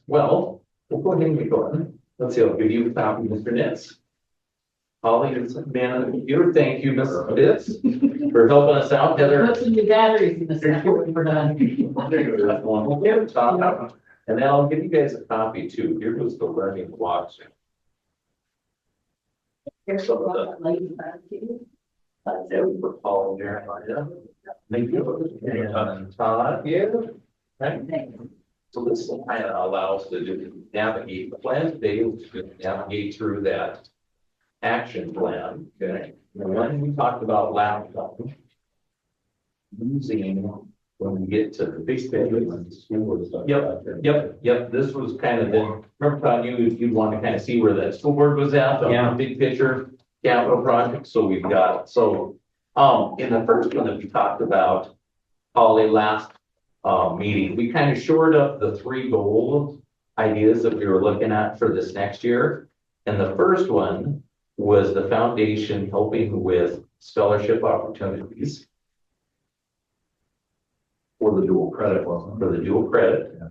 Well, we'll go ahead and get going. Let's see, I'll give you a copy, Mr. Nitz. Holly is man on the computer. Thank you, Mrs. Nitz, for helping us out. Heather. Put some new batteries in the second when we're done. We'll get it top, and then I'll give you guys a copy too. Here goes the learning blocks. Here's what I'm like, For Paul and Jeremiah. Thank you. And Todd, yeah. Right. So this will kind of allow us to just navigate the plan today, to navigate through that action plan. Okay. And when we talked about laptop using when we get to the big picture. Yep. This was kind of the, remember Todd, you'd want to kind of see where that school board was at, the big picture capital project. So we've got, so in the first one that we talked about, Holly, last meeting, we kind of shored up the 3 goal ideas that we were looking at for this next year. And the first one was the foundation helping with scholarship opportunities. For the dual credit, wasn't it? For the dual credit. Yeah.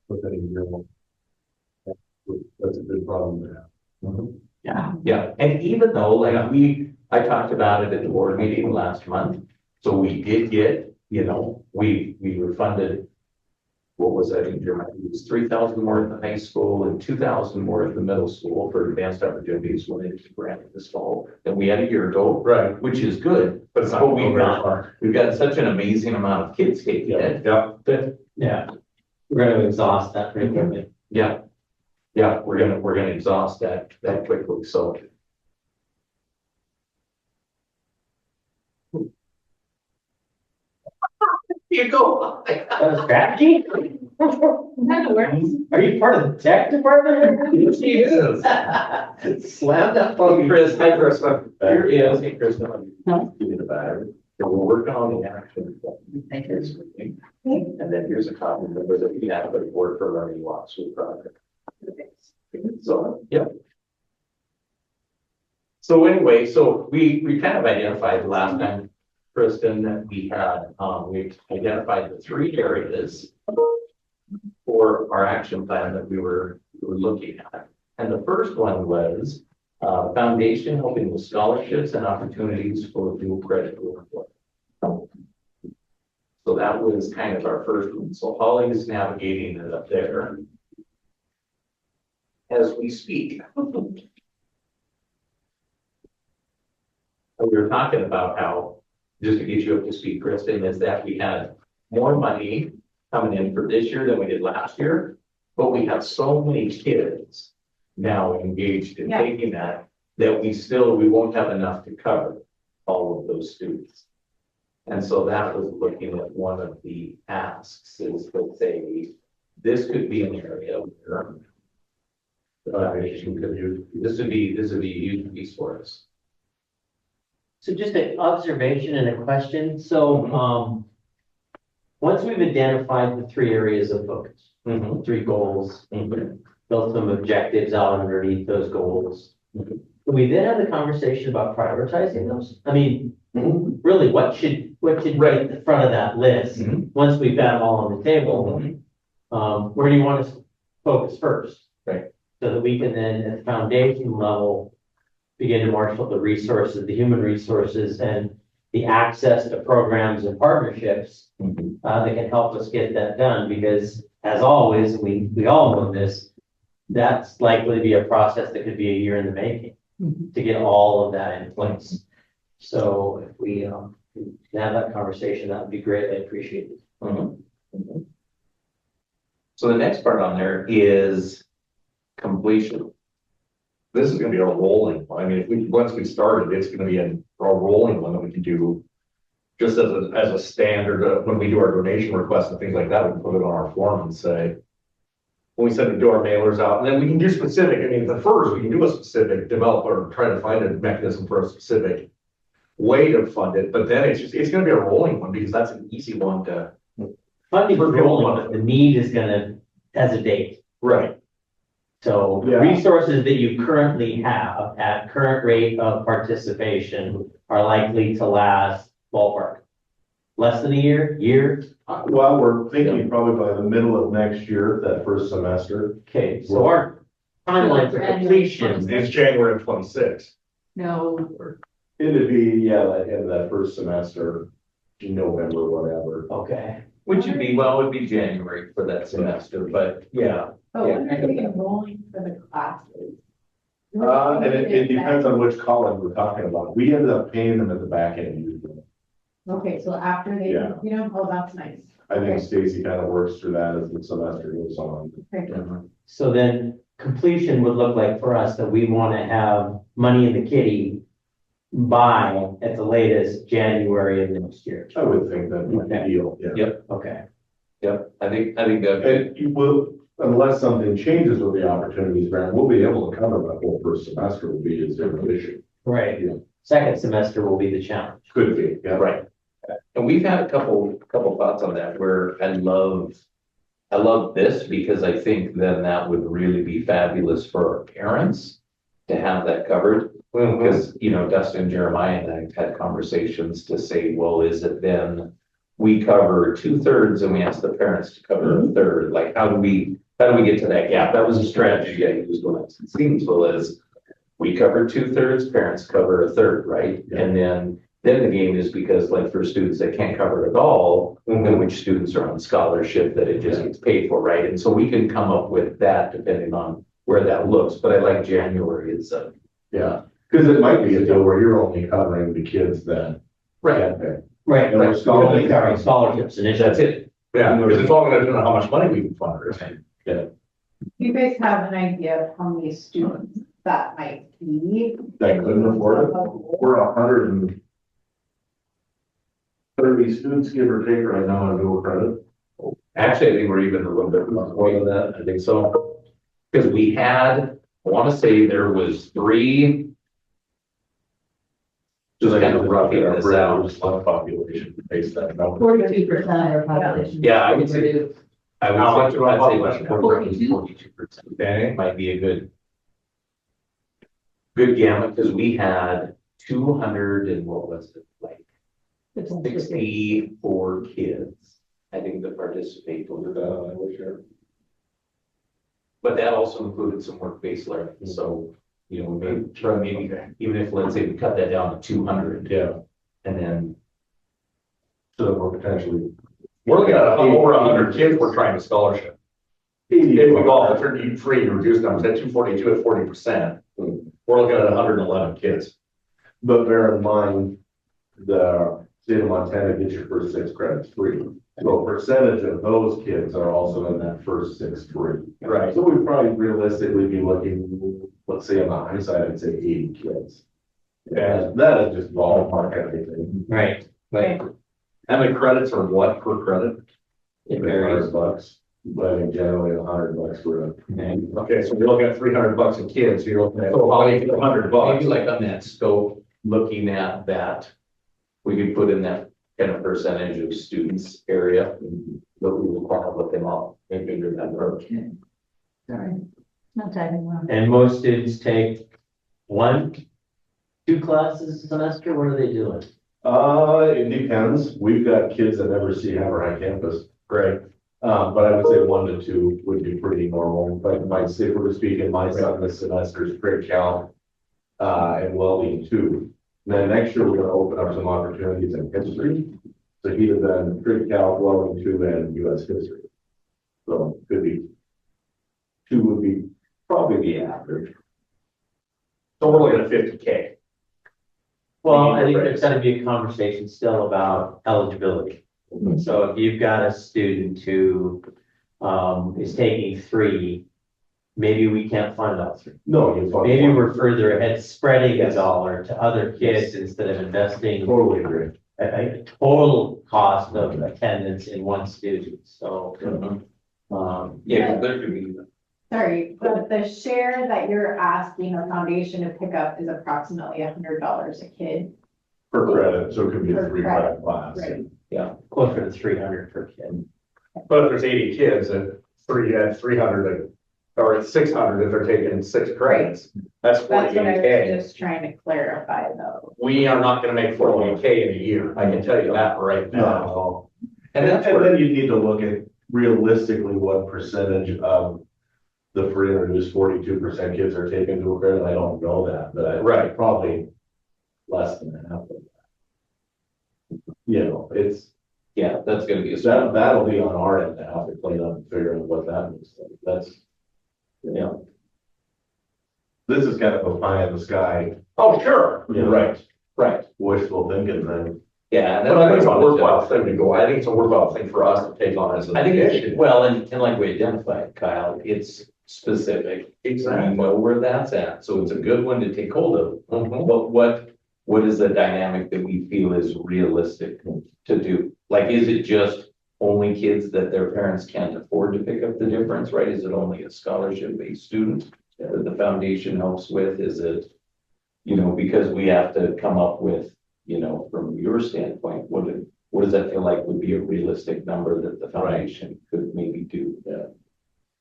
Put that in your one. That's a good problem to have. Yeah. And even though, like, I talked about it at the board meeting last month, so we did get, we were funded, what was that in Germany? It was 3,000 more at the high school and 2,000 more at the middle school for advanced opportunities when it was granted this fall than we had a year ago. Right. Which is good, But it's not but going very far. we've got such an amazing amount of kids taking it. Yeah. Yeah, we're gonna exhaust that pretty quickly. Yeah, we're gonna exhaust that quickly, so. You go. Strategy? Kind of works. Are you part of the tech department? Yes, he is. Slam that Hey, Chris, hi, Chris. Here Here is, hey, Chris, come on. Give you the battery. So we're working on the action. Thank you. And then here's a copy of the that we have for the board for learning lots of project. So, yeah. So anyway, so we kind of identified last time, Kristen, that we had, we identified the 3 areas for our action plan that we were looking at. And the first one was foundation helping with scholarships and opportunities for dual credit. So that was kind of our first one. So Holly is navigating it up there as we speak. We were talking about how, just to get you up to speed, Kristen, is that we had more money coming in for this year than we did last year, but we have so many kids now engaged in taking that we won't have enough to cover all of those students. And so that was looking at one of the asks is, let's say, this could be an area where this would be a huge resource. So just an observation and a question. So, once we've identified the 3 areas of focus, 3 goals, built some objectives out underneath those goals. We then have the conversation about prioritizing those. I mean, really, what should be at the front of that list once we've got them all on the table? Where do you want us to focus first? Right. So that we can then, at the foundation level, begin to marshal the resources, the human resources, and the access to programs and partnerships that can help us get that done. Because, as always, we all know this, that's likely to be a process that could be a year in the making to get all of that in place. So if we can have that conversation, that would be greatly appreciated. So the next part on there is completion. This is gonna be a rolling one. I mean, once we started, it's gonna be a rolling one that we can do just as a standard, when we do our donation requests and things like that, we can put it on our form and say, when we send it to our mailers out, and then we can do specific. I mean, the first, we can do a specific, develop or try to find a mechanism for a specific way to fund it, but then it's gonna be a rolling one because that's an easy one to. Funding is rolling, but the need is has a date. Right. So the resources that you currently have at current rate of participation are likely to last ballpark less than a year? Well, we're thinking probably by the middle of next year, that first semester. Okay, so our timeline for completion, It's January of 26. No, It'd be, yeah, like in that first semester, November, whatever. okay, Which would be, well, it would be January for that semester, but yeah. but when are they enrolling for the classes? And it depends on which college we're talking about. We ended up paying them at the back end usually. Okay, so after they, Yeah. you know, oh, that's nice. I think Okay. Stacy kind of works through that as the semester goes on. Okay. so then completion would look like for us that we want to have money in the kitty by, at the latest, January of next year. I would think that would be the deal, yeah. Yep. Okay, Yep, I think that. And you will, unless something changes with the opportunities grant, we'll be able to cover that whole first semester will be a different issue. right. Yeah. Second semester will be the challenge. Could be, yeah. Right. And we've had a couple thoughts on that where I love this because I think then that would really be fabulous for our parents to have that covered. Because, you know, Dustin, Jeremiah and I have had conversations to say, well, is it then we cover 2/3 and we ask the parents to cover a third? Like, how do we get to that gap? That was a strategy I used when I was in Stevensville is we cover 2/3, parents cover a third, right? Yeah. And then the game is because like for students that can't cover it at all, then which students are on scholarship that it just gets paid for, right? And so we can come up with that depending on where that looks, but I like January is Yeah, because it might be a deal where you're only covering the kids that. can't pay. Right, And we're right. scholarship. Only covering scholarships initially. That's it. Yeah, because it's all gonna depend on how much money we can fundraise. You guys have an idea of how many students that might be? That couldn't afford it. We're 130 students, give or take, right now on dual credit. Actually, I think we're even a little bit more than that. I think so. Because we had, I want to say there was 3. Just kind of roughing this out. Population based that number. 42% of our population. Yeah, I would say, How much of our I'd say population? about 42%. Okay. Might be a good gamut, because we had 200 and what was it, like 64 kids, I think that participated. But that also included some work-based learning, so, you know, maybe, even if, let's say, we cut that down to 200, Yeah, and then, so that we're potentially. We're looking at over 100 kids we're trying to scholarship. If we go alternate free, reduce numbers at 242 at 40%, we're looking at 111 kids. But bear in mind, the state of Montana gets your first 6 credits free. So a percentage of those kids are also in that first 6 free. Right. So we'd probably realistically be looking, let's say on the high side, I'd say 80 kids. And that is just ballpark everything. Right, like, How many credits are what per credit? it varies. $100, but I think generally $100 for a. Okay, so we're looking at $300 a kid, so you're looking at $100. maybe like on that scope, looking at that, we could put in that kind of percentage of students area, that we will want to look them up and figure that out. Sorry, not typing well. And most students take 1, 2 classes a semester, what are they doing? It depends. We've got kids that never see Havre High campus. Great. But I would say 1 to 2 would be pretty normal. But my, if we were speaking, my son this semester is pre-cal, and welding too. Then next year, we're gonna open up some opportunities in history. So he'd have done pre-cal, welding 2, and US history. So could be 2 would be probably the average. So we're looking at 50K. Well, I think there's gotta be a conversation still about eligibility. So if you've got a student who, is taking 3, maybe we can't fund all 3. No, you Maybe we're further ahead, spreading a dollar to other kids instead of investing totally agree. a total cost of attendance in one student, so. Yeah, there could be. Sorry, but the share that you're asking the foundation to pick up is approximately $100 a kid. Per credit, so it could be a Per 3 credit, credit class. right. Closer to 300 per kid. But if there's 80 kids at 300 or it's 600 if they're taking 6 credits. That's That's what I 48K. was just trying to clarify though. We are not gonna make 48K in a year. I can tell you that right now. No. And that's And where, then you need to look at realistically what percentage of the free and reduced 42% kids are taking dual credit. I don't know that, but Right. probably less than half of that. You know, it's, Yeah, that's gonna be a. that'll be on our end to have to clean up and figure out what that means. That's, you know. This is kind of a pie in the sky, oh, sure, you know, right. wishful thinking thing. Yeah. and But I think it's a that's- worthwhile thing to go. I think it's a worthwhile thing for us to take on as an I think it's, initiative. well, and like we identified, Kyle, it's specific. Exactly. We know where that's at, so it's a good one to take hold of. Mhm. But what is the dynamic that we feel is realistic to do? Like, is it just only kids that their parents can't afford to pick up the difference, right? Is it only a scholarship-based student that the foundation helps with? Is it, because we have to come up with, from your standpoint, what does that feel like would be a realistic number that the foundation could maybe do? Yeah.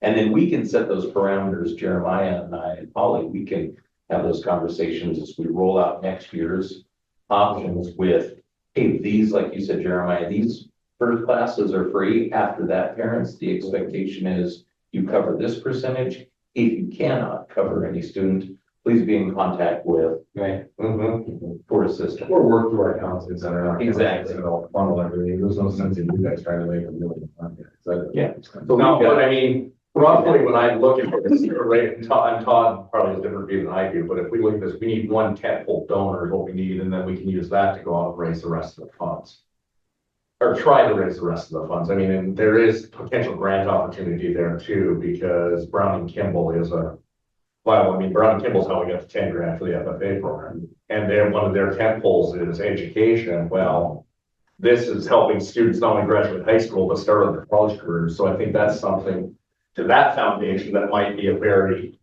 And then we can set those parameters, Jeremiah and I and Polly, we can have those conversations as we roll out next year's options with, hey, these, like you said, Jeremiah, these first classes are free. After that, parents, the expectation is you cover this percentage. If you cannot cover any student, please be in contact with Right. for assistance. Or work through our counseling center. Exactly. Funnel everything. There's no sense in you guys trying to make a million. Yeah. So no, but I mean, roughly when I look at this, right, and Todd probably has a different view than I do, but if we look at this, we need one tentpole donor is what we need, and then we can use that to go out and raise the rest of the funds. Or try to raise the rest of the funds. I mean, and there is potential grant opportunity there too, because Brown and Kimball is Brown and Kimball's how we got the 10 grand for the FFA program. And one of their tentpoles is education. Well, this is helping students not only graduate high school, but start on their college careers. So I think that's something to that foundation that might be a very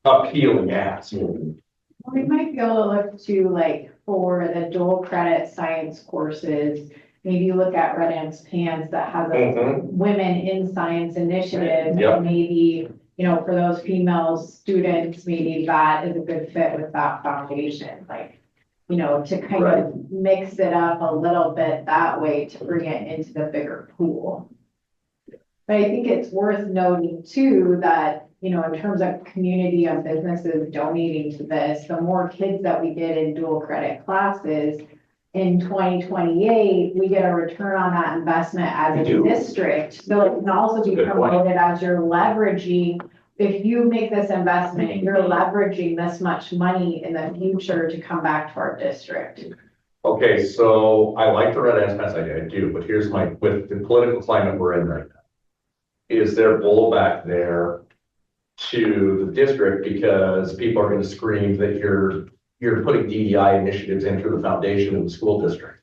appealing ask. We might be able to look to like for the dual credit science courses, maybe look at Red Ants Pants that has a Mhm. women in science initiative. Yep. And maybe, for those female students, maybe that is a good fit with that foundation, like, to kind of mix it up a little bit that way to bring it into the bigger pool. But I think it's worth noting too, that, in terms of community and businesses donating to this, the more kids that we get in dual credit classes, in 2028, we get a return on that investment as We a do. district. So it can also be Good point. promoted as you're leveraging, if you make this investment, you're leveraging this much money in the future to come back to our district. Okay, so I like the Red Ants Pass idea, I do, but here's with the political climate we're in right now. Is there blowback there to the district because people are gonna scream that you're putting DEI initiatives into the foundation of the school district?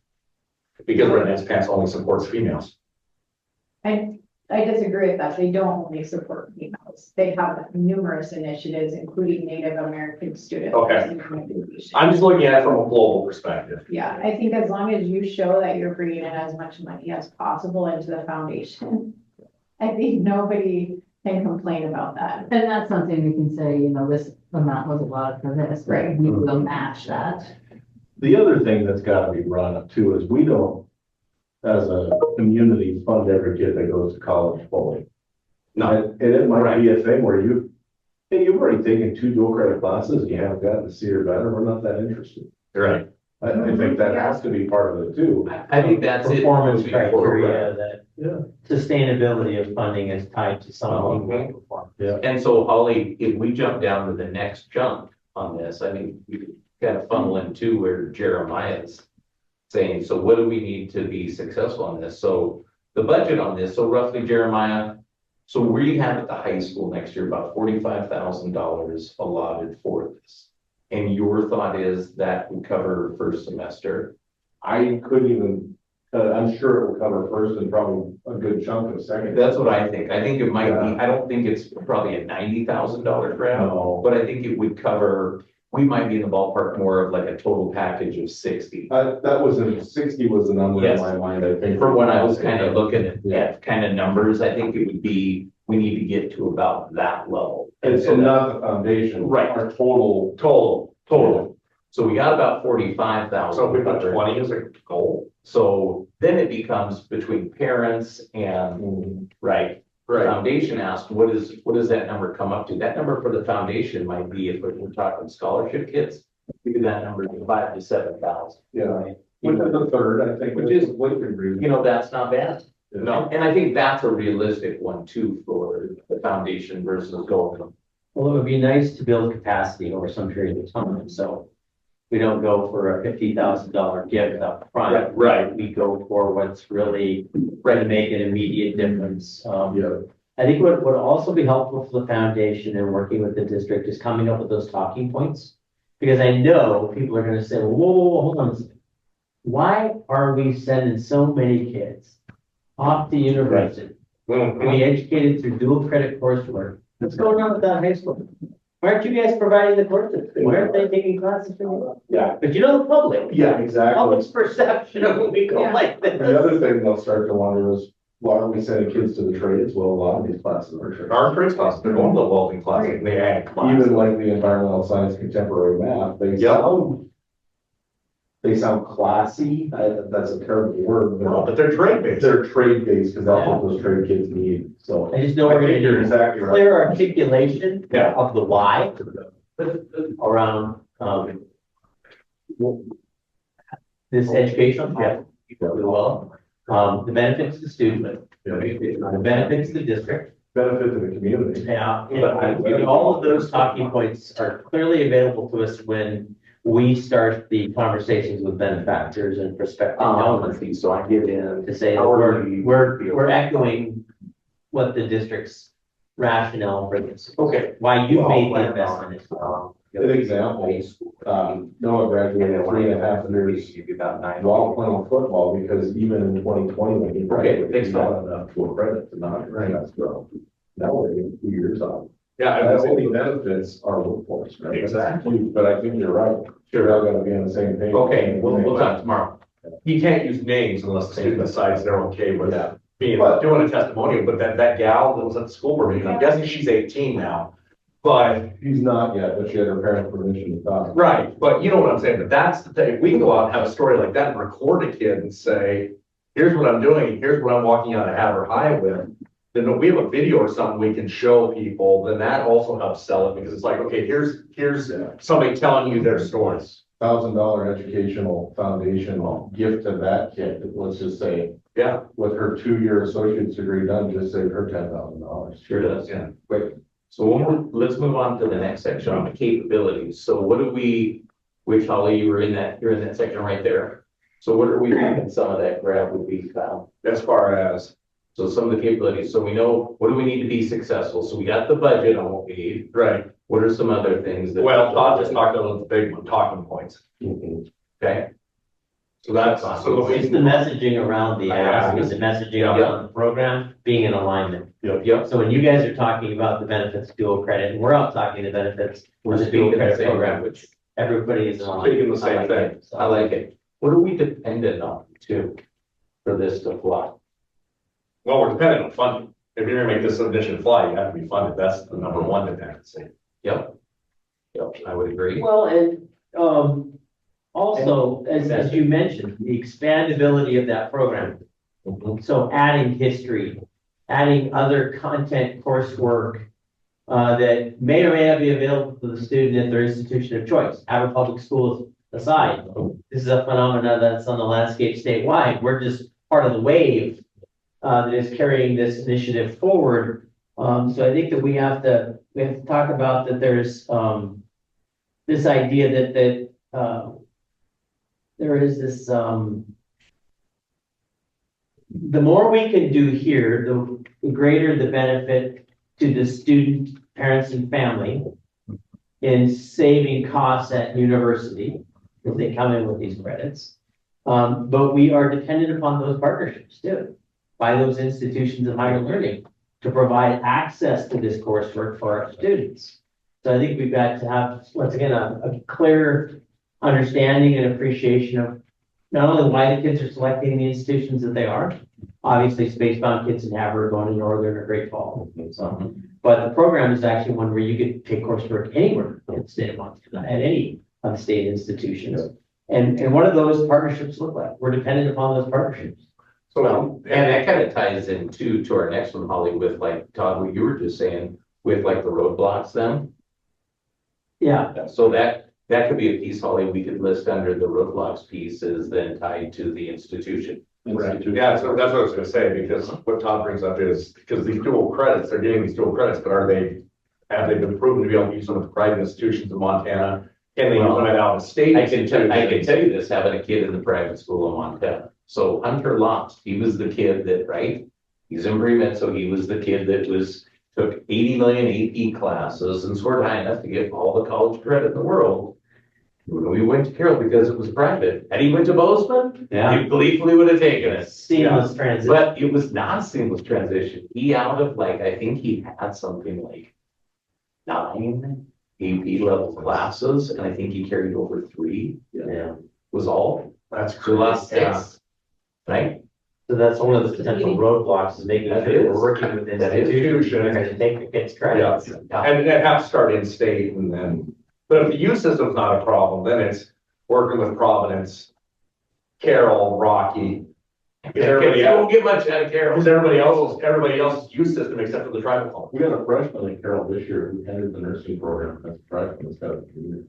Because Red Ants Pants only supports females. I disagree with that. They don't only support females. They have numerous initiatives, including Native American students. Okay. in contribution. I'm just looking at it from a global perspective. Yeah, I think as long as you show that you're bringing in as much money as possible into the foundation, I think nobody can complain about that. And that's something we can say, this amount was allotted for this, right? We will match that. The other thing that's gotta be brought up too is we don't, as a community, fund every kid that goes to college fully. No, And it might be a thing where you've already taken 2 dual credit classes, and you haven't gotten to C or better, we're not that interested. you're right. I think that has to be part of it too. I think that's it. Performance moving forward. criteria that Yeah. sustainability of funding is tied to someone. And so Holly, if we jump down to the next jump on this, I think we could kind of funnel into where Jeremiah's saying, so what do we need to be successful on this? So the budget on this, so roughly Jeremiah, so we have at the high school next year about $45,000 allotted for this. And your thought is that would cover first semester? I couldn't even, I'm sure it will cover first and probably a good chunk of second. That's what I think. I think it might be, I don't think it's probably a $90,000 grant, No. but I think it would cover we might be in the ballpark more of like a total package of 60. That was, 60 was the number in Yes. my mind, I think. For when I was kind of looking Yeah. at kind of numbers, I think it would be, we need to get to about that level. And so that- not the foundation. Right. Our total. Total. So we got about 45,000. So if we put 20 as a goal. So then it becomes between parents and, right? Foundation asked, what does that number come up to? That number for the foundation might be, if we're talking scholarship kids, maybe that number is 5,000 to 7,000. Yeah. Which is the third, I think. Which is- what we agree. You know, that's not bad. No. And I think that's a realistic one too for the foundation versus going. Well, it would be nice to build capacity over some period of time, so we don't go for a $50,000 gift up front. Right. We go for what's really going to make an immediate difference. Yeah. I think what would also be helpful for the foundation and working with the district is coming up with those talking points. Because I know people are gonna say, whoa, whoa, whoa, hold on a second. Why are we sending so many kids off to university? To be educated through dual credit coursework? What's going on with that high school? Why aren't you guys providing the courses? Why aren't they taking classes from you? Yeah. But you know the public, Yeah, exactly. public's perception of when we go Yeah. like The this. other thing they'll start to wonder is, why aren't we sending kids to the trades? Well, a lot of these classes are trades. Our trades class, they're going to the welding class, and they ag class. Even like the environmental science contemporary math, they sound classy. That's a terrible word. No, but they're trade based. They're trade based because that's what those trade kids need. So I just know we're gonna you're need exactly right. clear articulation Yeah. of the why around, this educational path, really well, the benefits to the student, the benefits to the district. Benefit to the community. Yeah, and all of those talking points are clearly available to us when we start the conversations with benefactors and prospective donors So I get in. to say that we're echoing what the district's rationale for this. Okay. Why you Well, made the plan investment. An example, Noah graduated 3.5 years while playing football because even in 2020, when he graduated, thanks, he got enough to a credit to not transfer. Now we're getting 2 years off. Yeah, That's I only think benefits our workforce, right? Exactly. But I think you're right. We're all gonna be on the same page. Okay, we'll talk tomorrow. you can't use names unless the student decides they're okay with Yeah. being, But- doing a testimonial, but that gal that was at the school board meeting, I'm guessing she's 18 now. But, She's not yet, but she had her parents' permission to talk. right, but you know what I'm saying, but that's the thing, if we can go out and have a story like that and record a kid and say, here's what I'm doing, here's what I'm walking out of Havre High with. Then if we have a video or something we can show people, then that also helps sell it, because it's like, okay, here's somebody telling you their stories. $1,000 educational foundation gift to that kid, let's just say, Yeah, with her 2-year associate's degree done, just saved her $10,000. Sure does. yeah. Quick. So let's move on to the next section on the capabilities. So what do we, which Holly, you're in that section right there. So what are we thinking some of that grab would be, Kyle? As far as, So some of the capabilities. So we know, what do we need to be successful? So we got the budget on what we need. right, What are some other things that? well, Todd just talked about the big one, talking points. Okay. So that's, so It's the messaging around the ask, and the messaging around the program being in alignment. Yep. So when you guys are talking about the benefits of dual credit, and we're out talking the benefits We're of the dual speaking the credit same program, language. everybody is in alignment. Speaking the same I like thing. it. So- I like it. What are we dependent on too for this to fly? well, we're dependent on funding. If you're gonna make this addition fly, you have to be funded. That's the number one dependency. Yep. Yep, I would agree. Well, and, also, as you mentioned, the expandability of that program. So adding history, adding other content coursework, that may or may not be available to the student at their institution of choice. Havre Public Schools aside, this is a phenomenon that's on the landscape statewide. We're just part of the wave, that is carrying this initiative forward. So I think that we have to talk about that there's, this idea that there is this, the more we can do here, the greater the benefit to the student, parents, and family in saving costs at university, if they come in with these credits. But we are dependent upon those partnerships too, by those institutions of higher learning to provide access to this coursework for our students. So I think we've got to have, once again, a clear understanding and appreciation of not only why the kids are selecting the institutions that they are. Obviously, spacebound kids in Havre are going to Northern or Great Falls. So, but the program is actually one where you could take coursework anywhere in the state of Montana, at any of the state institutions. And what do those partnerships look like? We're dependent upon those partnerships. Well, and that kind of ties in too, to our next one, Holly, with like, Todd, what you were just saying, with like the roadblocks then. Yeah, So that could be a piece, Holly, we could list under the roadblocks piece is then tied to the institution. Right, yeah, so that's what I was gonna say, because what Todd brings up is, because these dual credits, they're getting these dual credits, but have they been proven to be able to use them with private institutions in Montana? Can they use them at out of state? I can tell you this, having a kid in the private school in Montana. So Hunter Lost, he was the kid that, right? He's in pre-med, so he was the kid that took 80 million AP classes and scored high enough to get all the college credit in the world. We went to Carroll because it was private. Had he went to Bozeman, yeah. he gleefully would have taken it. Seamless transition. But it was not a seamless transition. He out of like, I think he had something like 9 AP level classes, and I think he carried over 3. Yeah. Was all. That's So lost 6, Yeah. right? So that's one of the potential roadblocks is making That sure is. we're working with That is. institutions that are gonna take the kids' credits. And then have to start in state and then, but if the youth system's not a problem, then it's working with Providence, Carroll, Rocky. Because everybody Won't else, get much out of Carroll. because everybody else's youth system except for the tribal college. We got a freshman in Carroll this year who entered the nursing program, that's a freshman, it's got a junior.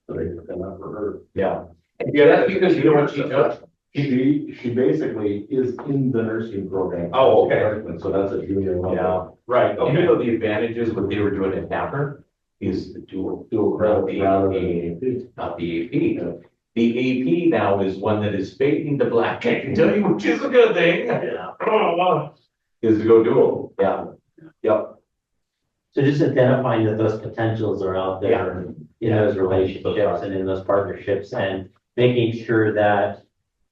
So they took that up for her. Yeah. That's because you know what she does. She basically is in the nursing program. Oh, okay. Freshman, so that's a junior level. Yeah. Right, And you okay. know, the advantages, what they were doing in Havre is the dual Credit rather credit, than AP. not the AP. The AP now is one that is fading to black. I can tell you, which is a good thing. Yeah. Is to go dual. Yeah. Yep. So just identifying that those potentials are out there in those relationships and in those partnerships and making sure that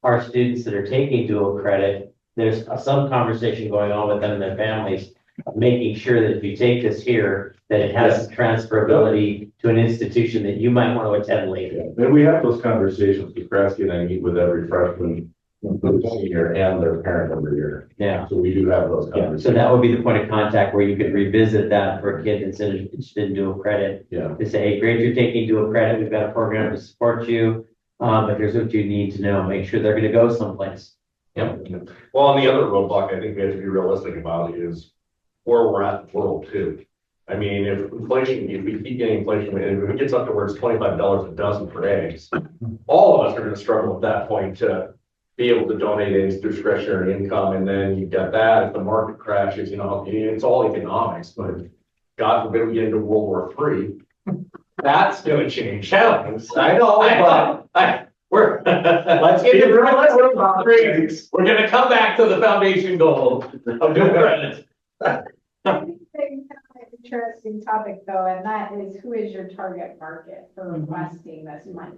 our students that are taking dual credit, there's some conversation going on with them and their families, of making sure that if you take this here, that it has transferability to an institution that you might want to attend later. And we have those conversations, because Krasky and I meet with every freshman, senior, and their parent every year. Yeah. So we do have those So conversations. that would be the point of contact where you could revisit that for a kid that's interested in dual credit. Yeah. To say, hey, great, you're taking dual credit. We've got a program to support you. But here's what you need to know. Make sure they're going to go someplace. Yep. Well, and the other roadblock I think we have to be realistic about is where we're at in the world too. I mean, if we keep getting inflation, if it gets up to where it's $25 a dozen for eggs, all of us are gonna struggle at that point to be able to donate any discretionary income, and then you've got that, if the market crashes, it's all economics, but God forbid we get into World War III, that's gonna change things. I know, but we're, let's get it, we're gonna come back to the foundation goal of doing credit. Interesting topic though, and that is who is your target market for requesting this money?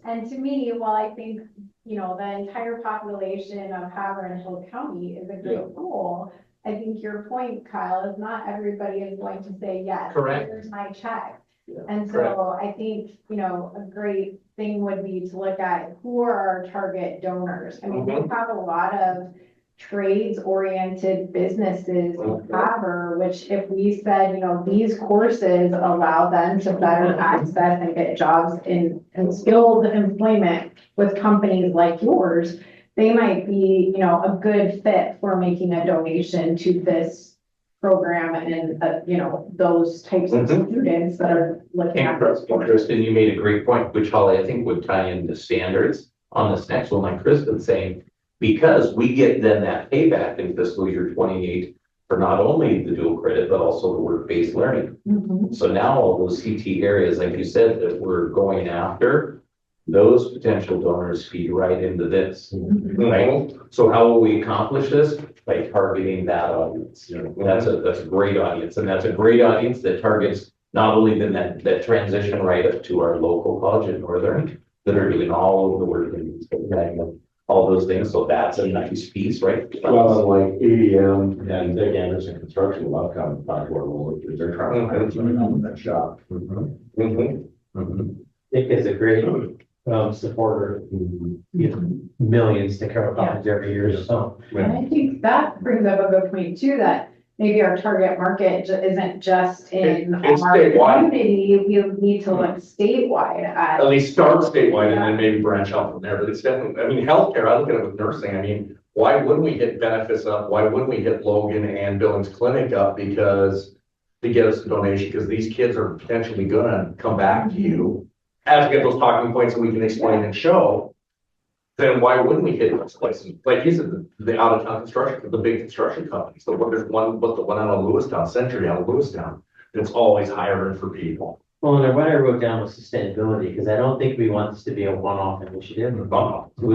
And to me, while I think, the entire population of Havre and Hill County is a great goal, I think your point, Kyle, is not everybody is going to say yes. Correct. Here's my check. Yeah. And so I think, a great thing would be to look at who are our target donors. I mean, we have a lot of trades-oriented businesses in Havre, which if we said, these courses allow them to better access and get jobs in skilled employment with companies like yours, they might be, a good fit for making a donation to this program and, those types of students that are looking at those courses. Kristen, you made a great point, which Holly, I think would tie into standards on this next one, like Kristen's saying, because we get then that payback in fiscal year 28 for not only the dual credit, but also the work-based learning. So now all those CT areas, like you said, that we're going after, those potential donors feed right into this, right? So how will we accomplish this? By targeting that audience. That's a great audience, and that's a great audience that targets not only then that transition right up to our local college in Northern that are doing all of the work in these. all those things. So that's a nice piece, right? Well, like ADM and Dick Anderson Construction love coming to talk about roller, because they're trying to hire somebody in that shop. Dick is a great, supporter, millions to cover copies every year, so. And I think that brings up a good point too, that maybe our target market isn't just in It's our statewide. community, we need to look statewide at. At least start statewide and then maybe branch out from there, but it's definitely, I mean, healthcare, I look at it with nursing, I mean, why wouldn't we hit benefits up? Why wouldn't we hit Logan and Billings Clinic up? Because to get us a donation, because these kids are potentially gonna come back to you as we get those talking points and we can explain and show. Then why wouldn't we hit those places? Like you said, the out of town construction, the big construction companies, the one, there's one, but the one out of Lewistown, Century out of Lewistown, it's always hiring for people. Well, and what I wrote down was sustainability, because I don't think we want this to be a one-off initiative. We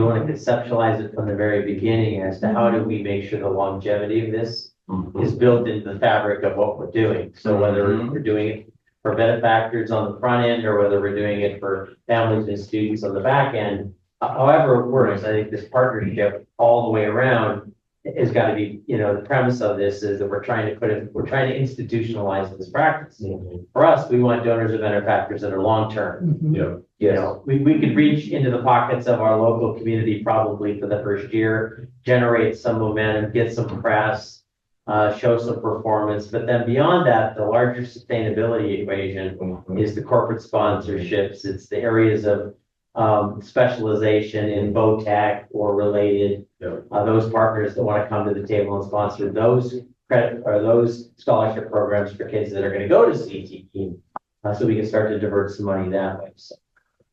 want to conceptualize it from the very beginning as to how do we make sure the longevity of this is built into the fabric of what we're doing. So whether we're doing it for benefactors on the front end, or whether we're doing it for families and students on the back end, however it works, I think this partnership all the way around has got to be, the premise of this is that we're trying to institutionalize this practice. For us, we want donors and benefactors that are long-term. We could reach into the pockets of our local community probably for the first year, generate some momentum, get some press, show some performance, but then beyond that, the larger sustainability equation is the corporate sponsorships. It's the areas of specialization in VOTAC or related, those partners that want to come to the table and sponsor those credit or those scholarship programs for kids that are going to go to CTE, so we can start to divert some money that way. So.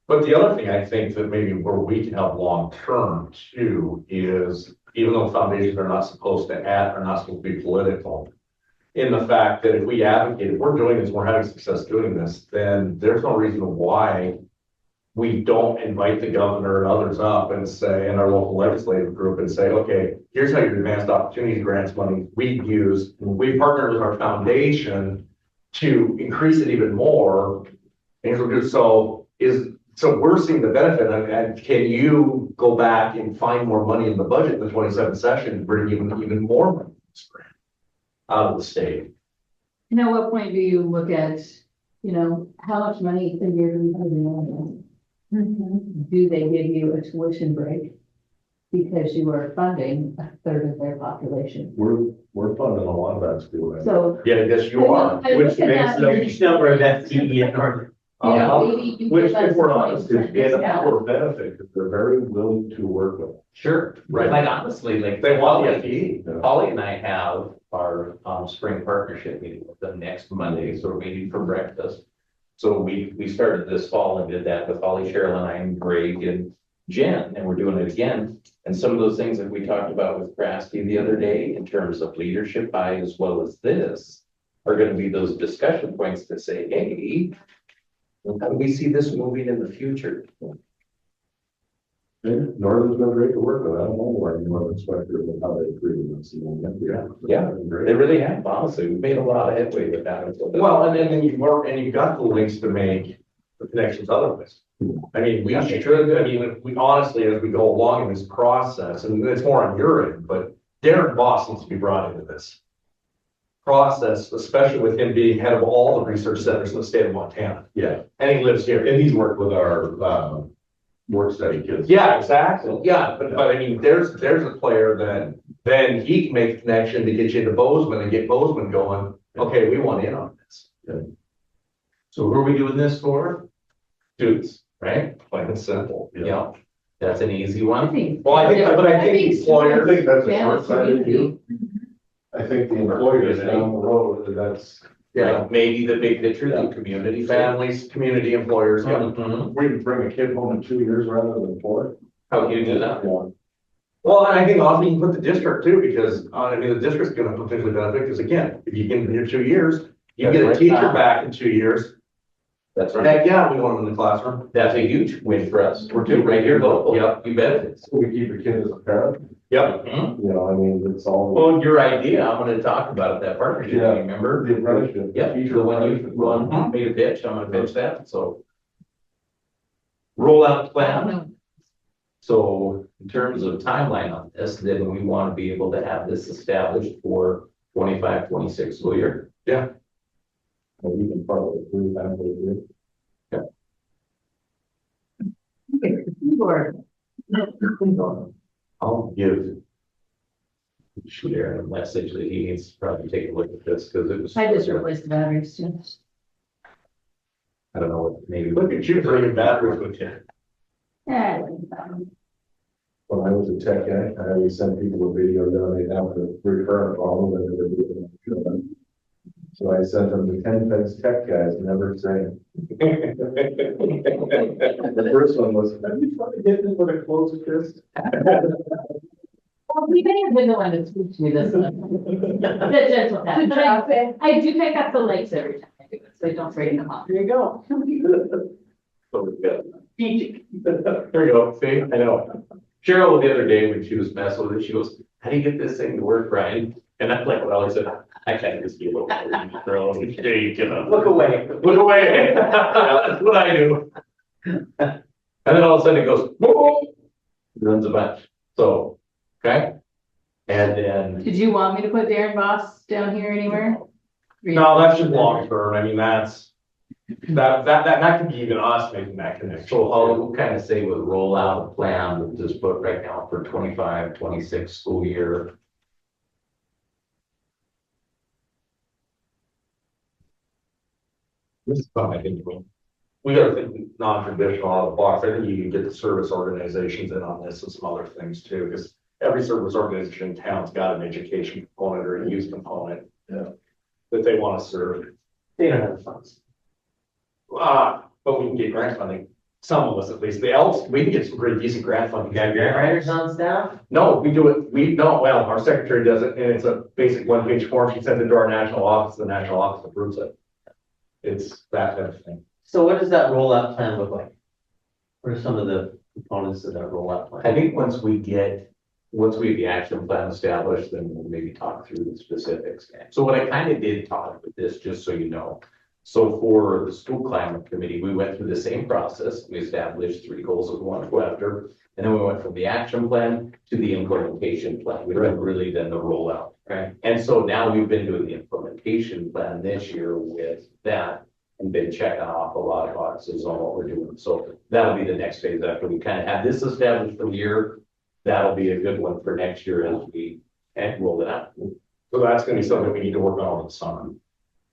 But the other thing I think that maybe where we can help long-term too is, even though foundations are not supposed to be political, in the fact that if we advocate, if we're doing this, we're having success doing this, then there's no reason why we don't invite the governor and others up and say, in our local legislative group, and say, okay, here's how your advanced opportunity grants money we use. We partner with our foundation to increase it even more. And so we're seeing the benefit, and can you go back and find more money in the budget in the 27th session and bring even more money out of the state? And at what point do you look at, how much money a year do we put in? Do they give you a tuition break because you are funding a third of their population? We're funding a lot of that school. Right? So. Yeah, yes, you are. Which makes So each number of FTE in North. Maybe you Which, give us if we're honest, is 20% in discount. our benefit, because they're very willing to work with. Sure, Right. like honestly, like They want the Polly, FTE. Polly and I have our spring partnership meeting with them next Monday, so we're meeting for breakfast. So we started this fall and did that with Holly, Cheryl, and I, and Greg and Jen, and we're doing it again. And some of those things that we talked about with Krasky the other day in terms of leadership by as well as this are going to be those discussion points to say, hey, how do we see this moving in the future? Northern's been great to work with. I don't know where Northern Spectre and how they agree with us. Yeah, they really have, honestly. We've made a lot of headway with that. Well, and then you've got the links to make the connections otherwise. I mean, we honestly, as we go along in this process, and it's more on your end, but Darren Boss needs to be brought into this process, especially with him being head of all the research centers in the state of Montana. Yeah, And he lives here. and he's worked with our work study kids. Yeah, exactly. Yeah, but I mean, there's a player that then he can make a connection to get you into Bozeman and get Bozeman going. Okay, we want in on this. So who are we doing this for? Students, right? Plain and simple. Yeah, that's an easy I one. think. Well, I think I think that's a Yeah, short-sighted view. community. I think the employers down the road, that's. Like maybe the big picture, the community Families, community employers, yeah. Mhm. We can bring a kid home in 2 years rather than 4. How do you do that? Well, and I think also you can put the district too, because the district's gonna potentially benefit, because again, if you get here 2 years, you get a teacher back in 2 years. That's right. Heck, yeah, we want them in the classroom. That's a huge win for us. We're too right here local. Yep, you bet it is. So we keep a kid as a parent, Yep. Mhm. it's all. Well, your idea, I'm gonna talk about it, that partnership, Yeah. you remember? The apprenticeship. Yeah, teacher the one you apprenticeship. made a pitch, I'm gonna pitch that, so. Rollout plan. So in terms of timeline on this, then we want to be able to have this established for 25-26 school year. Or we can probably approve that with Or, I'll give Aaron a message that he needs to probably take a look at this because it was. I just replaced the batteries too. I don't know what, maybe. Look at you bringing batteries with you. Yeah. When I was a tech guy, I always sent people a video that they have a recurrent problem and they were doing it. So I sent them the 10 things tech guys never say. The first one was, have you tried to get them with a closed fist? Well, we may have been the one that spooked me this one. The gentle tap. I do pick up the legs every time I do it, so I don't break them off. There you go. So we've got PG. There you go, see, I know. Cheryl, the other day when she was messing with it, she goes, how do you get this thing to work, Brian? And I'm like, well, I said, I can't just be a little, girl, there you go. Look away. Look away. That's what I do. And then all of a sudden it goes, whoa, runs a bunch. So, okay. And then, Did you want me to put Darren Boss down here anywhere? No, that's just long term. I mean, that could be even us making that connection. so I'll kind of say with rollout plan, we'll just put right now for 25-26 school year. This is fun, I think. We gotta think non-traditional out of the box. I think you can get the service organizations in on this and some other things too, because every service organization in town's got an education component or a youth component. That they want to serve. They don't have the funds. But we can get grant funding, some of us at least. The Elks, we can get some pretty decent grant funding. You got grant writers on staff? No, we do it, well, our secretary does it, and it's a basic one-page form. She sends it to our national office, the national office approves it. It's that type of thing. So what does that rollout plan look like? What are some of the components of that rollout plan? I think once we have the action plan established, then we'll maybe talk through the specifics. So what I kind of did talk with this, just so you know. So for the school climate committee, we went through the same process. We established 3 goals that we want to go after. And then we went from the action plan to the implementation plan. We haven't really done the rollout. Right. And so now we've been doing the implementation plan this year with that and been checking off a lot of boxes on what we're doing. So that'll be the next phase after we kind of have this established for the year. That'll be a good one for next year as we roll it out. So that's gonna be something we need to work on over the summer.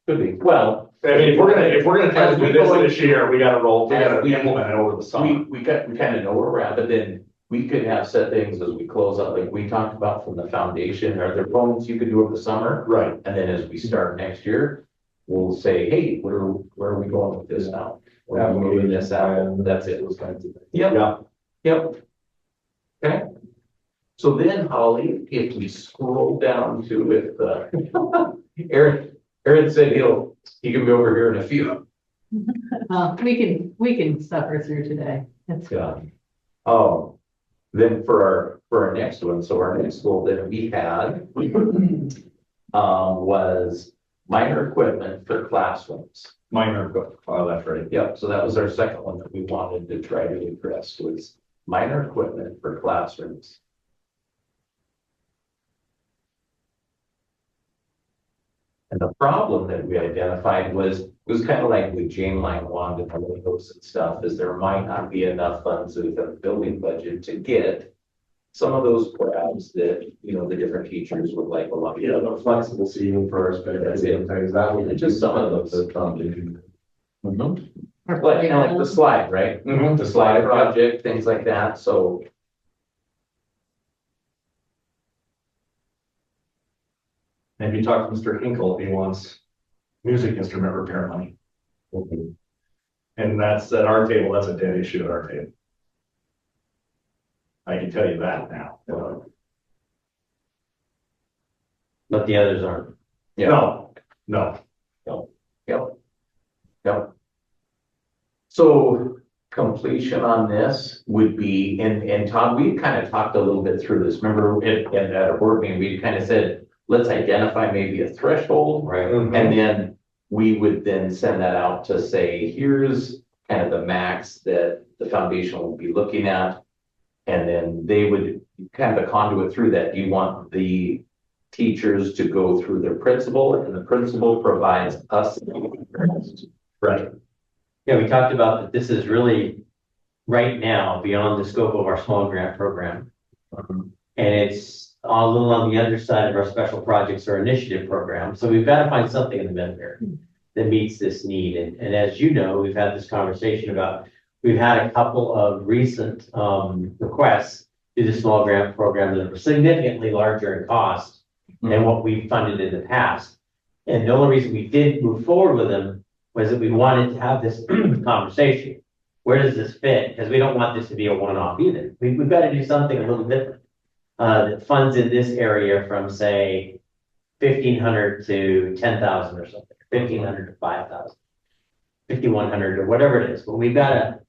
Could be. Well, I mean, if we're gonna try to do this year, we gotta implement it over the summer. we kind of know where we're at, but then we could have set things as we close out, like we talked about from the foundation. Are there components you could do over the summer? Right. And then as we start next year, we'll say, hey, where are we going with this now? We're moving this out. That's it. Those kinds of things. Yep. Yeah. Yep. Okay. So then, Holly, if we scroll down to it, Aaron said he can be over here in a few. We can suffer through today. That's good. Yeah. Then for our next one, so our next goal that we had was minor equipment for classrooms. Oh, that's right. Yep, so that was our second one that we wanted to try to address was minor equipment for classrooms. And the problem that we identified was kind of like with Jane Line Wand and the windows and stuff, is there might not be enough funds within the building budget to get some of those grabs that, the different teachers would like a lot. Yeah, the flexible seating for our That's it. things, that would be Just some of those. the foundation. Like the slide, right? The slide project, things like that, so. Maybe talk to Mr. Hinkle if he wants music instrument repair money. And that's at our table, that's a dead issue at our table. I can tell you that now. But the others aren't. No. Yep. So completion on this would be, and Todd, we kind of talked a little bit through this. Remember at our board meeting, we kind of said, let's identify maybe a threshold. Right. And then we would then send that out to say, here's kind of the max that the foundation will be looking at. And then they would kind of conduit through that. Do you want the teachers to go through their principal and the principal provides us? Right. Yeah, we talked about that this is really right now beyond the scope of our small grant program. And it's a little on the underside of our special projects or initiative program. So we've got to find something in the middle here that meets this need. And as you know, we've had this conversation about, we've had a couple of recent requests through the small grant program that are significantly larger in cost than what we funded in the past. And the only reason we did move forward with them was that we wanted to have this conversation. Where does this fit? Because we don't want this to be a one-off either. We've got to do something a little different that funds in this area from, say, 1,500 to 10,000 or something, 1,500 to 5,000, 5,100 or whatever it is. But we've got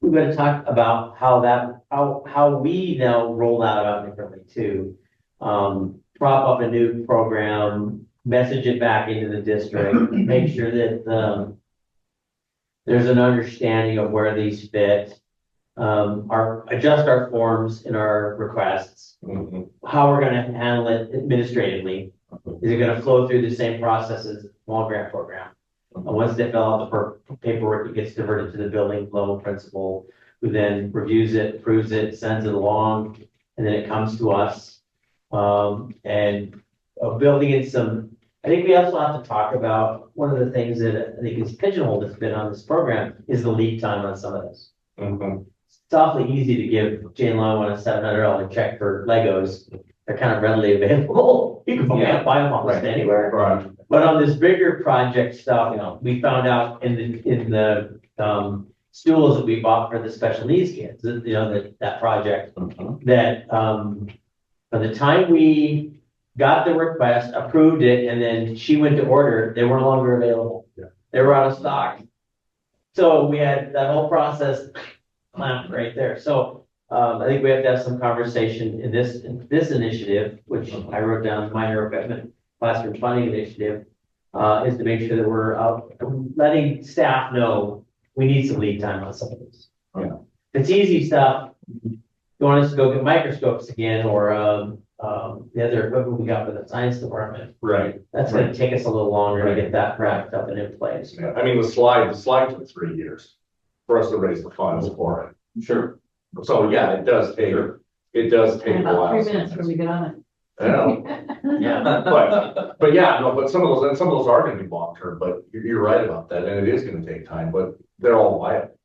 to talk about how we now roll that out differently too. Prop up a new program, message it back into the district, make sure that there's an understanding of where these fit, adjust our forms in our requests, how we're going to handle it administratively. Is it going to flow through the same process as the small grant program? And once they fill out the paperwork, it gets diverted to the building level principal, who then reviews it, approves it, sends it along, and then it comes to us. Building in some, I think we also have to talk about one of the things that I think is pigeonholed that's been on this program is the lead time on some of this. It's awfully easy to give Jane Long a $700 check for Legos. They're kind of readily available. You can buy them almost anywhere. Right. But on this bigger project stuff, we found out in the stools that we bought for the special needs kids, that project, that by the time we got the request, approved it, and then she went to order, they were no longer available. Yeah. They were out of stock. So we had that whole process clamped right there. So I think we have to have some conversation in this initiative, which I wrote down, minor equipment classroom funding initiative, is to make sure that we're letting staff know we need some lead time on some of this. Yeah. It's easy stuff. You want us to go get microscopes again, or the other equipment we got for the science department. Right. That's going to take us a little longer to get that wrapped up and in place. Yeah. I mean, the slide took 3 years for us to raise the funds for it. Sure. So yeah, it does take a About while. 3 minutes when we get on it. Yeah. But yeah, no, but some of those are gonna be long term, but you're right about that, and it is gonna take time, but they're all viable.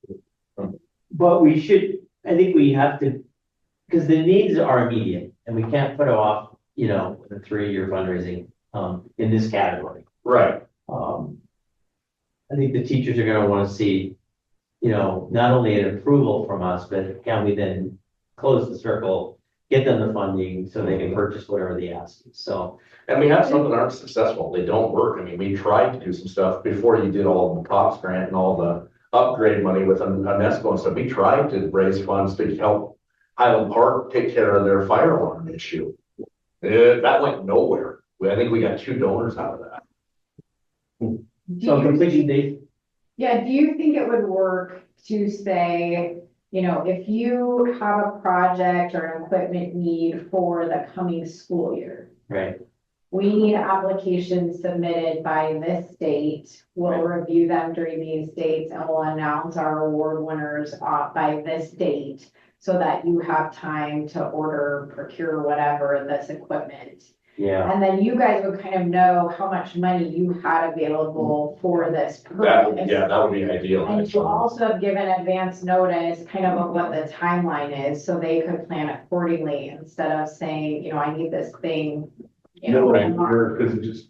But I think we have to, because the needs are immediate and we can't put off, the 3-year fundraising, in this category. Right. I think the teachers are gonna want to see, not only an approval from us, but can we then close the circle, get them the funding so they can purchase whatever they ask. So, And we have some that aren't successful, they don't work. I mean, we tried to do some stuff before you did all the COPS grant and all the upgrade money with UNESCO and stuff. We tried to raise funds to help Highland Park take care of their fire alarm issue. That went nowhere. I think we got 2 donors out of that. so completion date. Yeah, do you think it would work to say, if you have a project or an equipment need for the coming school year, Right. we need applications submitted by this date. We'll review them during these dates and we'll announce our award winners by this date so that you have time to order, procure whatever this equipment. Yeah. And then you guys would kind of know how much money you had available for this That would purpose. be ideal. And you actually. also have given advance notice kind of what the timeline is, so they could plan accordingly instead of saying, I need this thing. Because it just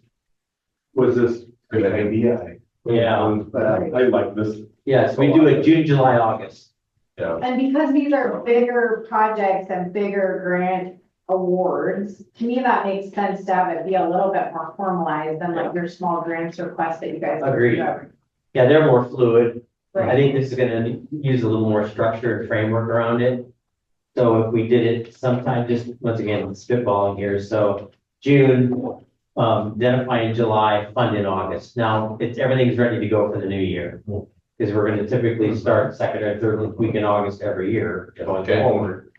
was this good idea. Yeah. I like this. Yes, we do it June, July, August. Yeah. And because these are bigger projects and bigger grant awards, to me, that makes sense to have it be a little bit more formalized than like your small grants request that you guys. Agreed. do. Yeah, they're more fluid. I Right. think this is gonna use a little more structure and framework around it. So if we did it sometime, just once again, spitballing here, so June, identify in July, fund in August. Now, everything's ready to go for the new year. Because we're gonna typically start second or third week in August every year going Okay. forward.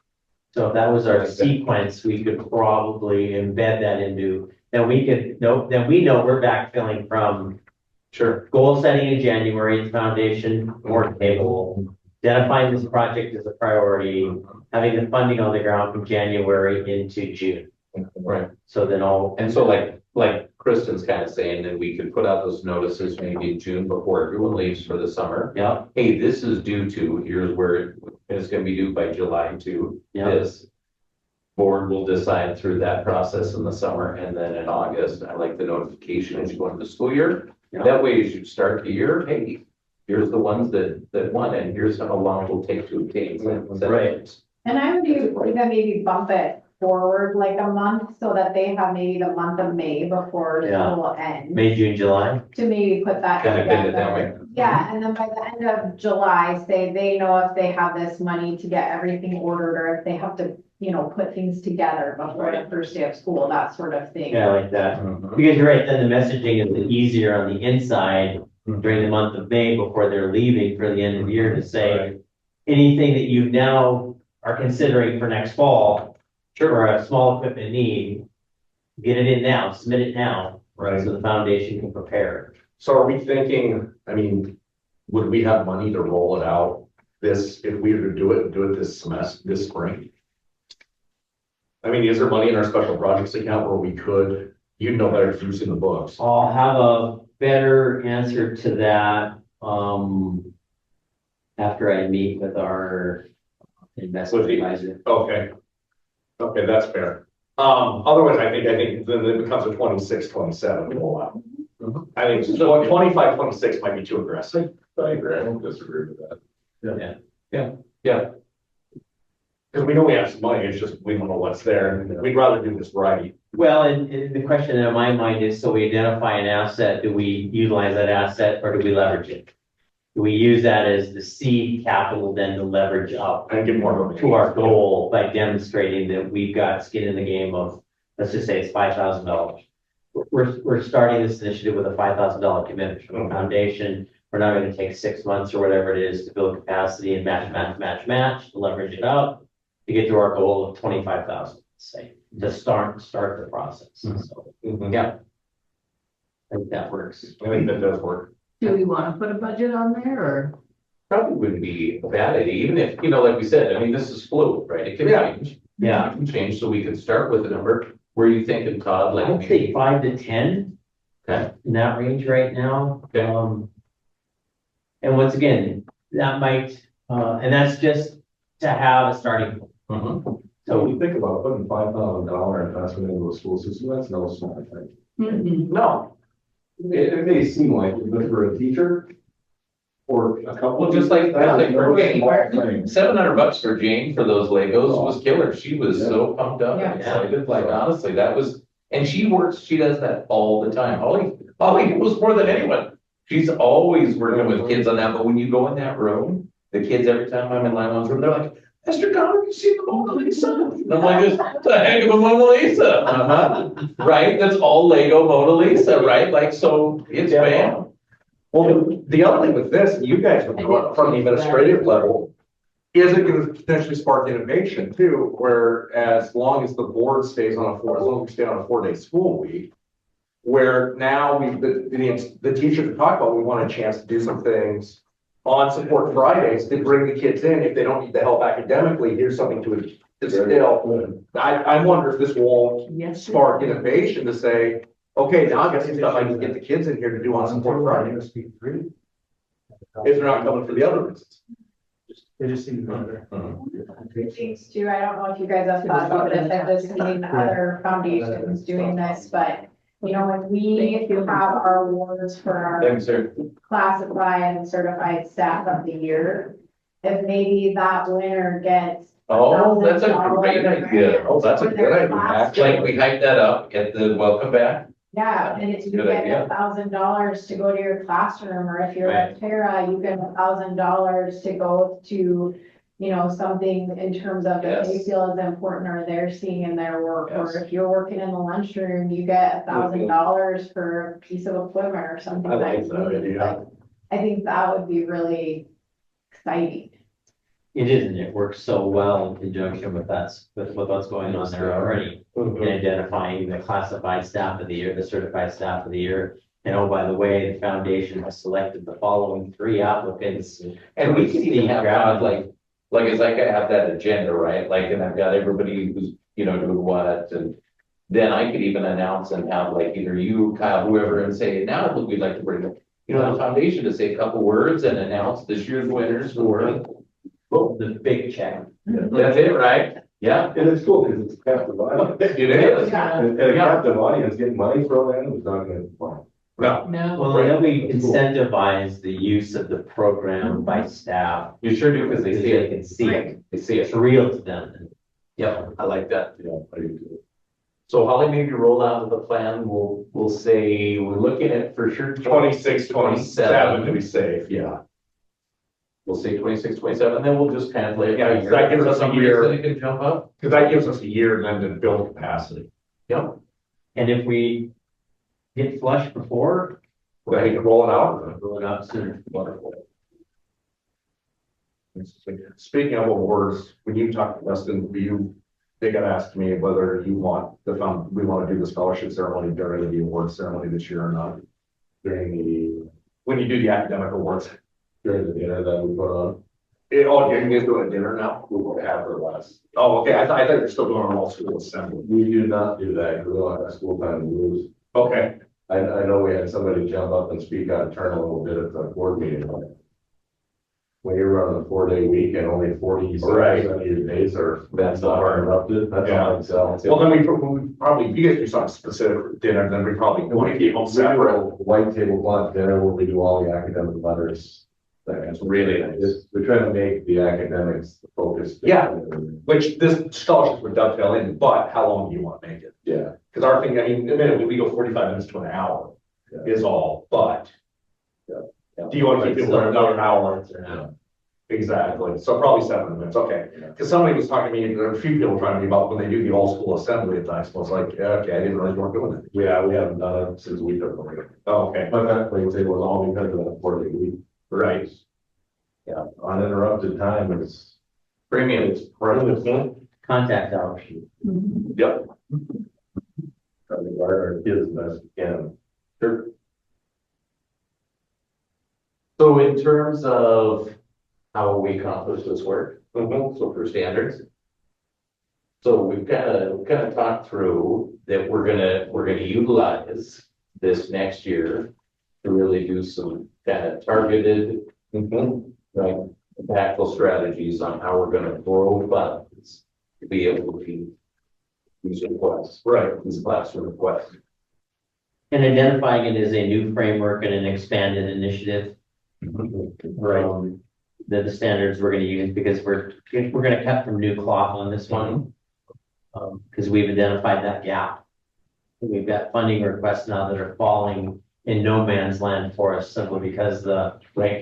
So if that was our sequence, we could probably embed that into, then we could, then we know we're backfilling from Sure. goal setting in January, foundation, board table, identifying this project as a priority, having the funding on the ground from January into June. Right. So then all, And so like Kristen's kind of saying that we could put out those notices maybe in June before everyone leaves for the summer. yeah, Hey, this is due to, here's where it's gonna be due by July to yeah, this. Board will decide through that process in the summer, and then in August, I like the notification as you go into the school year. Yeah. That way, as you start the year, hey, here's the ones that won, and here's how long it will take to obtain. Right. And I would even maybe bump it forward like a month so that they have maybe the month of May before Yeah. school ends. May, June, July. To maybe put that Kind of bend it that way. together. Yeah, and then by the end of July, say they know if they have this money to get everything ordered or if they have to, put things together before the first day of school, that sort of thing. Yeah, I like that. Mhm. Because you're right, then the messaging is easier on the inside during the month of May before they're leaving for the end of the year to say, anything that you now are considering for next fall, or a small equipment need, get it in now, submit it now, Right. so the foundation can prepare. So are we thinking, I mean, would we have money to roll it out if we were to do it this semester, this spring? I mean, is there money in our special projects account where we could, you'd know better if you've seen the books? I'll have a better answer to that, after I meet with our investment With the- advisor. Okay. Okay, that's fair. Otherwise, I think then it becomes a 26, 27 rollout. I think 25, 26 might be too aggressive. I agree, I don't disagree with that. Yeah, Because we know we have some money, it's just, we don't know what's there, and we'd rather do this right. Well, and the question in my mind is, so we identify an asset, do we utilize that asset or do we leverage it? Do we use that as the seed capital then to leverage up And get more of a. to our goal by demonstrating that we've got skin in the game of, let's just say it's $5,000. We're starting this initiative with a $5,000 commitment from the foundation. We're not going to take 6 months or whatever it is to build capacity and match, to leverage it up to get to our goal of 25,000, say, to start the process. So, yeah, I think that works. I think that does work. Do we want to put a budget on there or? probably wouldn't be a bad idea, even if, like we said, I mean, this is fluid, right? It can Yeah. change. Yeah. It can change, so we could start with a number. Where are you thinking, Todd? Like, I'd say 5 to 10. Okay. In that range right now. Okay. And once again, that might, and that's just to have a starting point. Mhm. So we think about putting $5,000 investment into a school system, that's no small thing. No, It may seem like it, but for a teacher or a couple. well, just like that's for no Jane, small thing. $700 for Jane for those Legos was killer. She was so pumped up and Yeah. excited, like honestly, that was, and she does that all the time. Holly knows more than anyone. She's always working with kids on that, but when you go in that room, the kids, every time I'm in Lyman's room, they're like, Mr. Connor, you see the Mona Lisa? And I'm like, it's the heck of a Mona Lisa. Right? That's all Lego Mona Lisa, right? Like, so it's bam. Well, the other thing with this, you guys from the administrative level, is it going to potentially spark innovation too, where as long as the board stays on as long as we stay on a 4-day school week, where now the teachers are talking about, we want a chance to do some things on support Fridays to bring the kids in. If they don't need the help academically, here's something to instill. I wonder if this won't Yes. spark innovation to say, okay, now I got some stuff I can get the kids in here to do on support Fridays. If they're not coming for the other reasons. They just seem better. Things too, I don't know if you guys have thought about this, I've just seen other foundations doing this, but when we have our awards for our Thanks, sir. classified and certified staff of the year, if maybe that winner gets. Oh, that's a great idea. Oh, that's a good idea, actually. Like we hype that up at the welcome back. Yeah, and it's, you Good get idea. $1,000 to go to your classroom, or if you're Right. a para, you get $1,000 to go to, something in terms of if they Yes. feel as important or they're seeing in their work, or Yes. if you're working in the lunchroom, you get $1,000 for a piece of equipment or something. I like that's that needed. idea. But I think that would be really exciting. It isn't, it works so well in conjunction with with what's going on there already. In identifying the classified staff of the year, the certified staff of the year. And oh, by the way, the foundation has selected the following 3 applicants. And we can even have, Grab- it's like I have that agenda, right? Like, and I've got everybody who's, doing what, and then I could even announce and have like either you, Kyle, whoever, and say, now we'd like to bring the foundation to say a couple words and announce this year's winners for The big check. that's it, right? Yeah. And it's cool because it's a captive audience. It is. And a captive audience getting money thrown at them is not gonna be fun. No, No. Well, then we incentivize the use of the program by staff. You sure do, because they see They it. can see it. They see It's it. real to them. Yep, I like that. Yeah, I do too. So Holly, maybe roll out of the plan, we'll say, we're looking at for sure. 26, 27 to be safe, yeah. We'll say 26, 27, then we'll just kind of lay. it Yeah, by year. that gives us a Somebody year. said it can jump up. Because that gives us a year then to build capacity. Yep. And if we get flush before, Then we can roll it out. roll it out sooner. Wonderful. Speaking of awards, when you talked to Dustin, they got asked me whether we want to do the scholarship ceremony during the award ceremony this year or not. When you do the academic awards. During the dinner that we put on. You guys doing a dinner now? We will have her last. Oh, okay, I thought you were still doing an all school assembly. We do not do that, because we don't have school time to lose. Okay, I know we had somebody jump up and speak out of turn a little bit at the board meeting. But when you're running a 4-day week and only 40% of your days are, That's not hard. interrupted, that's Yeah. all I'd sell. well, then we probably, if you guys do something specific for dinner, then we probably want to keep them separate. White tablecloth dinner where we do all the academic letters. That's Really nice. We're trying to make the academics the focus. Yeah. Which this scholarship would dovetail in, but how long do you want to make it? Yeah. Because our thing, I mean, admittedly, we go 45 minutes to an hour Yeah. is all, but Yeah. do you want to keep people there another hour? Yeah. Exactly. So probably 7 minutes. Okay. Yeah. Because somebody was talking to me, there were a few people trying to me about when they do the all school assembly at times. I was like, yeah, okay, I didn't realize you weren't doing it. We haven't done it since we took over. Oh, okay. But that, like I say, was all because of that 4-day week. Right. Yeah, uninterrupted time is. Premium. It's precious. Contact hours. Yep. Trying to guard our kids best we can. Sure. So in terms of how we accomplish this work, so for standards. So we've kind of talked through that we're gonna utilize this next year to really do some kind of targeted, right, impactful strategies on how we're gonna grow funds to be able to feed these requests, Right. these classroom requests. And identifying it as a new framework and an expanded initiative. Right. The standards we're gonna use, because we're gonna cut from new cloth on this one. Because we've identified that gap. We've got funding requests now that are falling in no man's land for us simply because the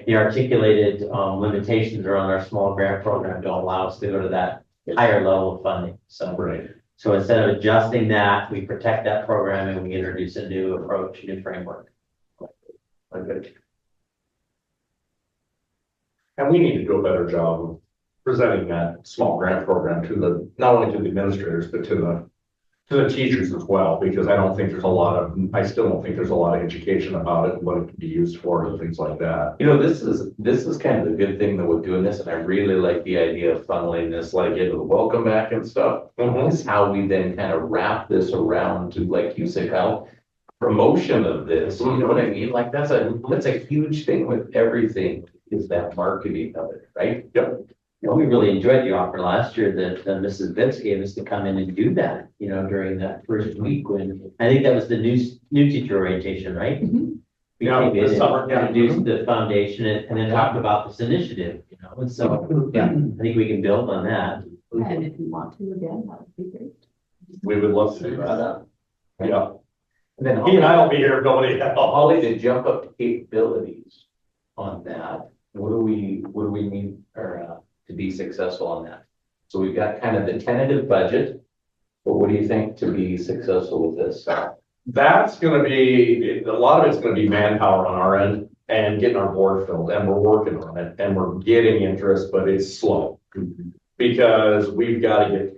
articulated limitations around our small grant program don't allow us to go to that higher level of funding. Right. So instead of adjusting that, we protect that program and we introduce a new approach, new framework. Okay. And we need to do a better job of presenting that small grant program to not only to the administrators, but to the teachers as well, because I still don't think there's a lot of education about it, and what it can be used for and things like that. This is kind of the good thing that we're doing this, and I really like the idea of funneling this like into the welcome back and stuff. Is how we then kind of wrap this around to, like you said, Kyle, promotion of this, you know what I mean? Like that's a huge thing with everything, is that marketing of it, right? Yep. We really enjoyed the offer last year that Mrs. Vitz gave us to come in and do that, during that first week when, I think that was the new teacher orientation, right? We Yeah, came in the summer, and yeah. introduced the foundation and then talked about this initiative, and so, yeah, I think we can build on that. And if you want to again, that would be great. We would love to do that. Yeah. And then He and I will be here, nobody else. Holly, to jump up capabilities on that, what do we need, or, to be successful on that? So we've got kind of the tentative budget, but what do you think to be successful with this? That's gonna be, a lot of it's gonna be manpower on our end and getting our board filled, and we're working on it, and we're getting interest, but it's slow. Because we've got to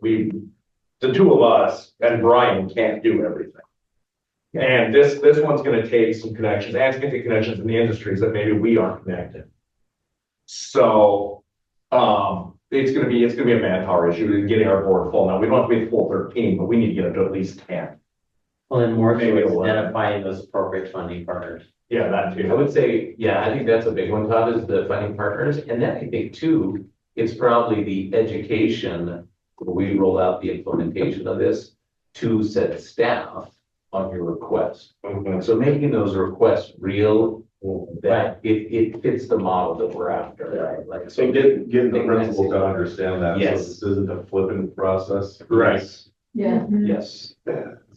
the two of us and Brian can't do everything. And this one's gonna take some connections, and it's gonna take connections in the industries that maybe we aren't connected. So, it's gonna be a manpower issue in getting our board full. Now, we don't have to be a full 13, but we need to get up to at least 10. Well, and more so Maybe it's 11. identifying those appropriate funding partners. Yeah, that I too. would say, yeah, I think that's a big one, Todd, is the funding partners. And then I think too, it's probably the education, when we roll out the implementation of this to said staff on your request. Mhm. So making those requests real, that it fits the model that we're after, right? Like, So so getting the principal to understand that, so Yes. this isn't a flippant process. Right. Yeah. yes,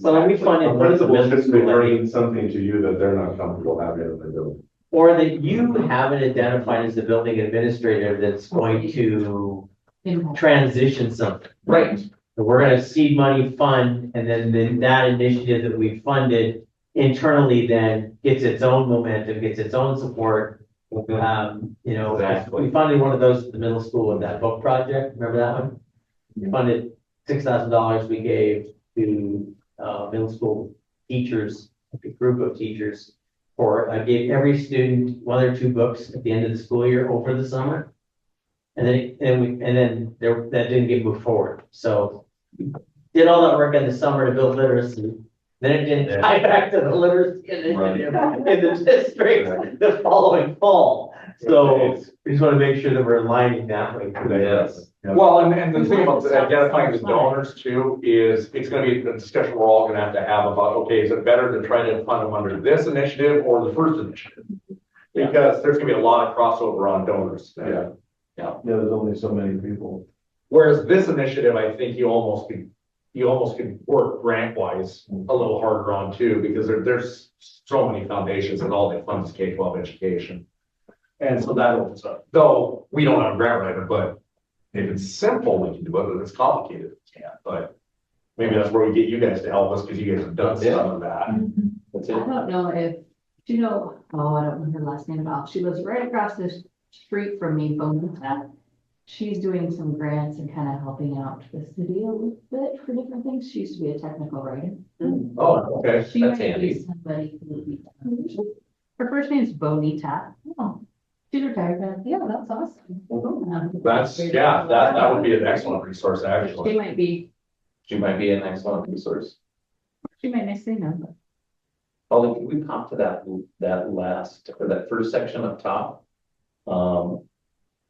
Well, and we funded. A principal shouldn't be bringing something to you that they're not comfortable having in the building. Or that you haven't identified as the building administrator that's going to transition something. right, So we're gonna seed money fund, and then that initiative that we funded internally then gets its own momentum, gets its own support. You know, Exactly. we funded one of those at the middle school with that book project, remember that one? We funded $6,000 we gave to, middle school teachers, a group of teachers. I gave every student 1 or 2 books at the end of the school year over the summer. And then that didn't get moved forward, so did all that work in the summer to build literacy. Then it didn't tie back to the literacy initiative in the district the following fall. So we just want to make sure that we're aligning that way. yes. Well, and the thing about identifying the donors too is it's gonna be a discussion we're all gonna have to have about, okay, is it better to try to fund them under this initiative or the first initiative? Because there's gonna be a lot of crossover on donors. Yeah. Yeah. There's only so many people. Whereas this initiative, I think you almost could work grant wise a little harder on too, because there's so many foundations and all they fund is K-12 education. And so that opens up, though we don't have a grant writer, but if it's simple, we can do it, but if it's complicated, we can't. But maybe that's where we get you guys to help us, because you guys have done some of that. That's I it. don't know if, do you know, oh, I don't know her last name at all. She lives right across the street from me, Bonita. She's doing some grants and kind of helping out the city a little bit for different things. She used to be a technical writer. Oh, okay. She That's might handy. be somebody who would be. Her first name is Bonita. Oh, she's retired, but yeah, that's awesome. That's, yeah, that would be an excellent resource, She actually. might be, She might be an excellent resource. she might next thing know. Although, can we pop to that first section up top?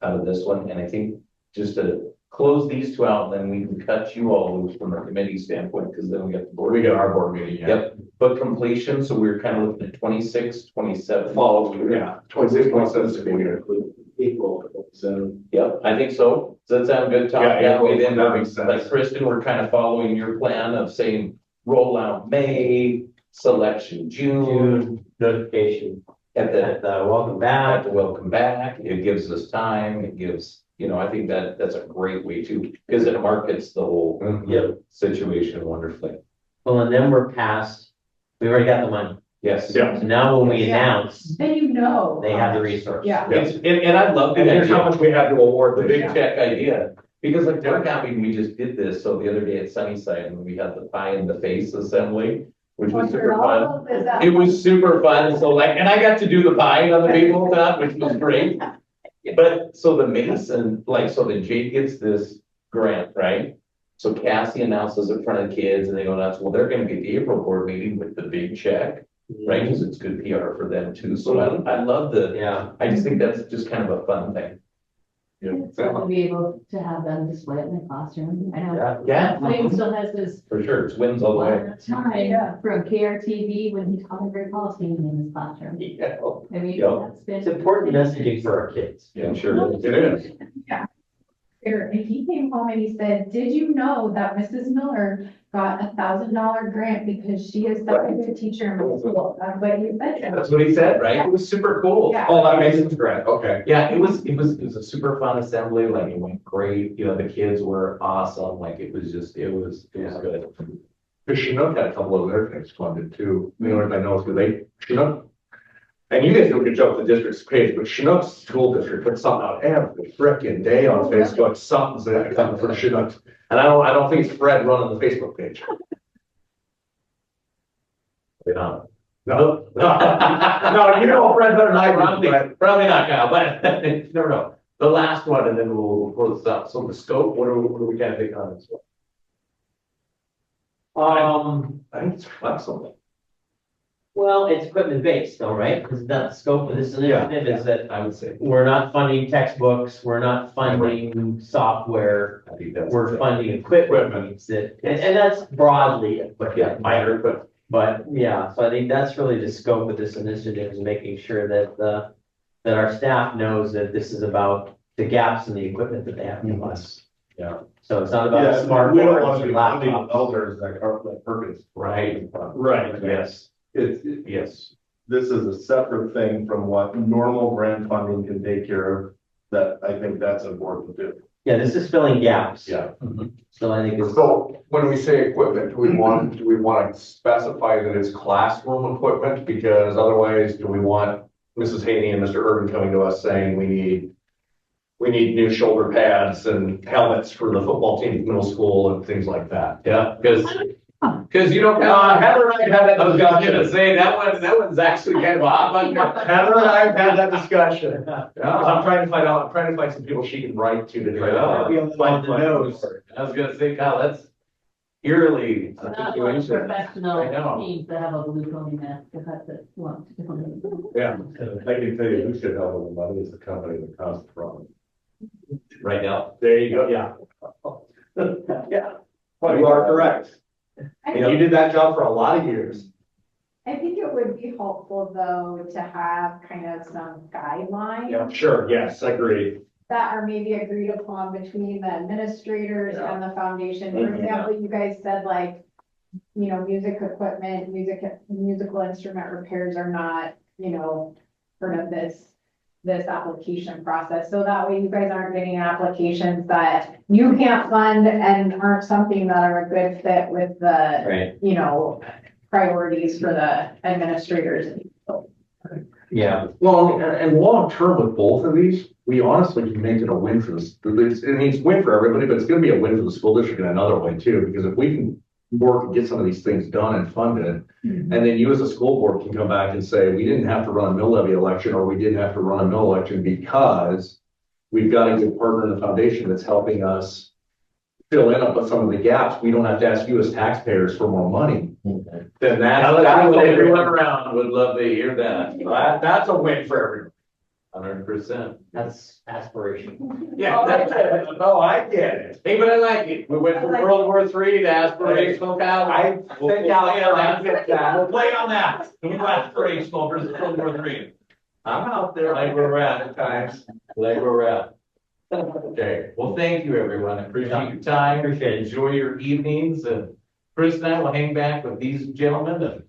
Out of this one, and I think just to close these two out, then we can cut you all loose from a committee standpoint, because then we got the board. We got our board meeting, yeah. Yep, but completion, so we're kind of looking at 26, 27. Fall, yeah, 26, 27 to be here. April, so. Yep, I think so. Does that sound good, Tom? Yeah, we then, that makes sense. like Kristen, we're kind of following your plan of saying rollout May, selection June, Notification at the at the welcome back. to welcome back. It gives us time. It gives, I think that's a great way to, because it markets the whole situation wonderfully. Well, and then we're past, we already got the money. Yes. Yeah. So now when we Yeah. announce, Then you know. they have the resource. Yeah. And I love the And here's how idea, much we have to award the the big big check idea. Because like Dark County, we just did this. So the other day at Sunnyside, and we had the pie in the face assembly, which was super fun. It was super fun. So like, and I got to do the pie on the people top, which was great. But so the Mason, so the Jake gets this grant, right? So Cassie announces in front of the kids and they go nuts. Well, they're gonna be at the April board meeting with the big check, right? Cause it's good PR for them too. So I love Yeah. I just think that's just kind of a fun thing. It's fun to be able to have them display it in the classroom. I know. Yeah, Clayton still has this for sure. It's wins all the way. time from KRTV when he taught a great policy in his classroom. Yeah, I mean, Yeah. that's been. It's important messaging for our kids. I'm sure. It is. And he came home and he said, did you know that Mrs. Miller got $1,000 grant because she is such a good teacher in middle school? That's what he said. That's what he said, right? It was super cool. Yeah. Oh, that makes sense, grant, okay. Yeah, it was a super fun assembly, like it went great, the kids were awesome, like it was good. Because Chinook had a couple of their things funded too. Everybody knows, because Chinook And you guys do a good job with the district's page, but Chinook's school district puts something out every frickin' day on Facebook, something's coming for Chinook. And I don't think it's Fred running the Facebook page. No. No, no, you know Fred better than I do, Probably, but probably not, Kyle, but you never know. The last one, and then we'll close this up. So the scope, what do we kind of think on this one? I think it's flexible. Well, it's equipment based though, right? Because that's the scope of this initiative is that I would say. we're not funding textbooks, we're not funding software, I think that's. we're funding equipment needs that, and that's broadly Yeah, equipment. minor, but But yeah, so I think that's really the scope of this initiative is making sure that that our staff knows that this is about the gaps in the equipment that they have to us. Yeah. So it's not about Yeah, smart we don't boards want to or be funding laptops. elders like Perkins. right, Right, yes, It's, yes. this is a separate thing from what normal grant funding can take care of, that I think that's important to do. Yeah, this is filling gaps. Yeah. So I think it's, So when we say equipment, do we want to specify that it's classroom equipment? Because otherwise, do we want Mrs. Haney and Mr. Urban coming to us saying we need new shoulder pads and helmets for the football team at middle school and things like that? Yeah, because you don't. Heather and I have had that I was gonna discussion. say, that one's actually kind of a hot button. Heather and I have had that discussion. I'm trying to find some people she can write to try Yeah. to. on the nose. I was gonna say, Kyle, that's eerily a Not like situation. I know. professional teams that have a blue pony mask, if that's it, want to. Yeah. I can tell you who should help with the money is the company that comes from. Right now. There you go, yeah. Yeah. Well, you are correct. And you did that job for a lot of years. I think it would be helpful though to have kind of some guidelines. Yeah, sure, yes, agreed. That are maybe agreed upon between the administrators and the foundation. For example, you guys said like, you know, music equipment, musical instrument repairs are not, you know, part of this application process. So that way you guys aren't getting applications that you can't fund and aren't something that are a good fit with the, Right. you know, priorities for the administrators. Yeah. Well, and long term with both of these, we honestly can make it a win for this. It's a win for everybody, but it's gonna be a win for the school district in another way too, because if we can work and get some of these things done and funded, and then you as a school board can come back and say, we didn't have to run a mill levy election, or we didn't have to run a mill election because we've got a good partner in the foundation that's helping us fill in up with some of the gaps. We don't have to ask you as taxpayers for more money. Then that's Everyone around would love to hear that. that's a win for everyone. 100%. That's aspiration. Yeah, that's it. Oh, I get it. Hey, but I like it. We went from World War III to aspirational, Kyle. I We'll think play I'll on get that. that. We'll play on that. Aspirational versus World War III. I'm out there. Like where we're at. at times. Like where we're at. Okay, well, thank you, everyone. I appreciate your time. Appreciate it. Enjoy your evenings, and Chris and I will hang back with these gentlemen and